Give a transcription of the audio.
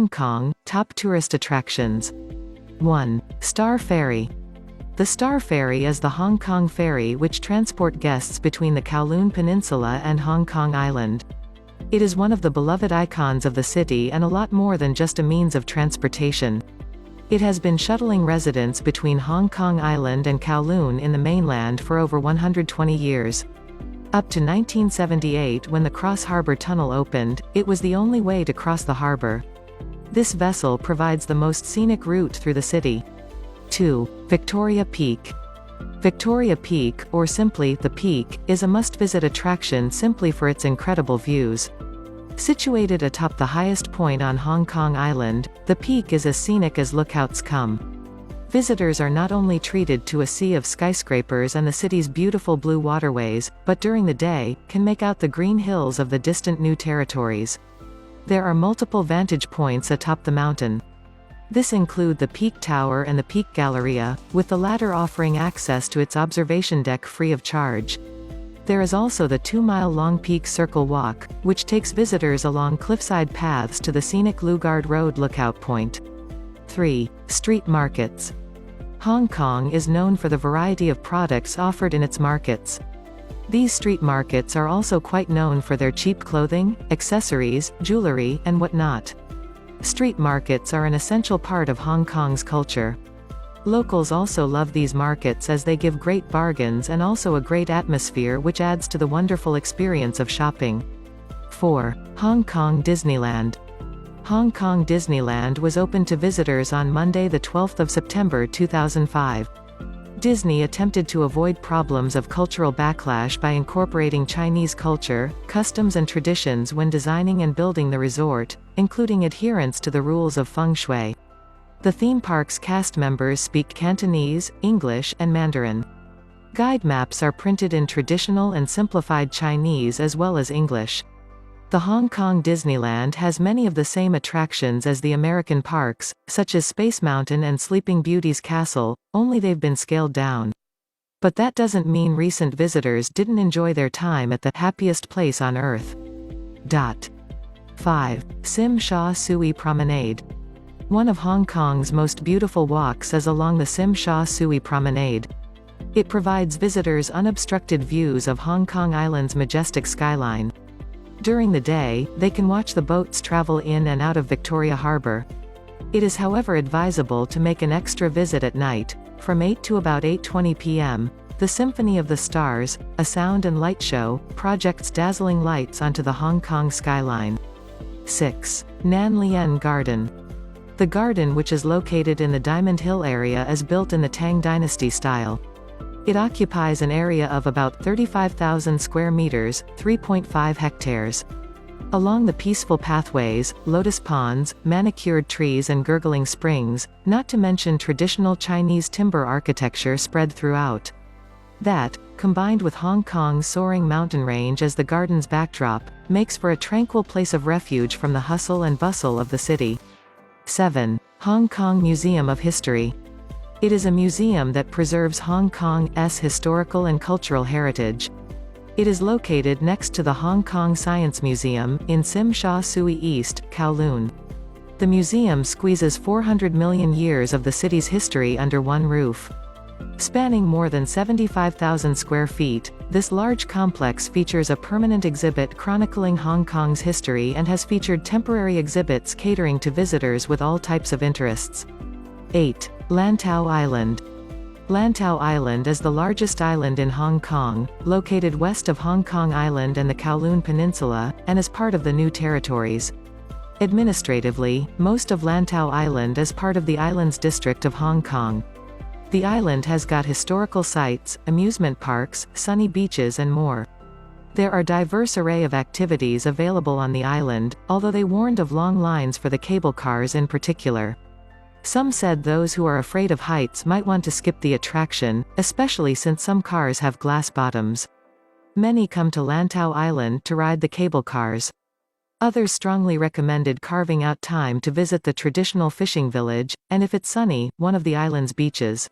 Hong Kong, top tourist attractions. 1. Star Ferry. The Star Ferry is the Hong Kong ferry which transport guests between the Kowloon Peninsula and Hong Kong Island. It is one of the beloved icons of the city and a lot more than just a means of transportation. It has been shuttling residents between Hong Kong Island and Kowloon in the mainland for over 120 years. Up to 1978, when the Cross Harbour Tunnel opened, it was the only way to cross the harbour. This vessel provides the most scenic route through the city. 2. Victoria Peak. Victoria Peak, or simply, the Peak, is a must-visit attraction simply for its incredible views. Situated atop the highest point on Hong Kong Island, the Peak is as scenic as lookouts come. Visitors are not only treated to a sea of skyscrapers and the city's beautiful blue waterways, but during the day, can make out the green hills of the distant New Territories. There are multiple vantage points atop the mountain. This include the Peak Tower and the Peak Galleria, with the latter offering access to its observation deck free of charge. There is also the 2-mile-long Peak Circle Walk, which takes visitors along cliffside paths to the scenic Lugard Road lookout point. 3. Street markets. Hong Kong is known for the variety of products offered in its markets. These street markets are also quite known for their cheap clothing, accessories, jewelry, and whatnot. Street markets are an essential part of Hong Kong's culture. Locals also love these markets as they give great bargains and also a great atmosphere which adds to the wonderful experience of shopping. 4. Hong Kong Disneyland. Hong Kong Disneyland was opened to visitors on Monday the 12th of September 2005. Disney attempted to avoid problems of cultural backlash by incorporating Chinese culture, customs and traditions when designing and building the resort, including adherence to the rules of feng shui. The theme park's cast members speak Cantonese, English, and Mandarin. Guide maps are printed in traditional and simplified Chinese as well as English. The Hong Kong Disneyland has many of the same attractions as the American parks, such as Space Mountain and Sleeping Beauty's castle, only they've been scaled down. But that doesn't mean recent visitors didn't enjoy their time at the happiest place on earth. 5. Sim Sha Tsui Promenade. One of Hong Kong's most beautiful walks is along the Sim Sha Tsui Promenade. It provides visitors unobstructed views of Hong Kong Island's majestic skyline. During the day, they can watch the boats travel in and out of Victoria Harbour. It is however advisable to make an extra visit at night. From 8 to about 8:20 p.m., the Symphony of the Stars, a sound and light show, projects dazzling lights onto the Hong Kong skyline. 6. Nan Lian Garden. The garden, which is located in the Diamond Hill area, is built in the Tang Dynasty style. It occupies an area of about 35,000 square meters, 3.5 hectares. Along the peaceful pathways, lotus ponds, manicured trees and gurgling springs, not to mention traditional Chinese timber architecture spread throughout. That, combined with Hong Kong's soaring mountain range as the garden's backdrop, makes for a tranquil place of refuge from the hustle and bustle of the city. 7. Hong Kong Museum of History. It is a museum that preserves Hong Kong's historical and cultural heritage. It is located next to the Hong Kong Science Museum, in Sim Sha Tsui East, Kowloon. The museum squeezes 400 million years of the city's history under one roof. Spanning more than 75,000 square feet, this large complex features a permanent exhibit chronicling Hong Kong's history and has featured temporary exhibits catering to visitors with all types of interests. 8. Lantau Island. Lantau Island is the largest island in Hong Kong, located west of Hong Kong Island and the Kowloon Peninsula, and is part of the New Territories. Administratively, most of Lantau Island is part of the Islands District of Hong Kong. The island has got historical sites, amusement parks, sunny beaches and more. There are diverse array of activities available on the island, although they warned of long lines for the cable cars in particular. Some said those who are afraid of heights might want to skip the attraction, especially since some cars have glass bottoms. Many come to Lantau Island to ride the cable cars. Others strongly recommended carving out time to visit the traditional fishing village, and if it's sunny, one of the island's beaches.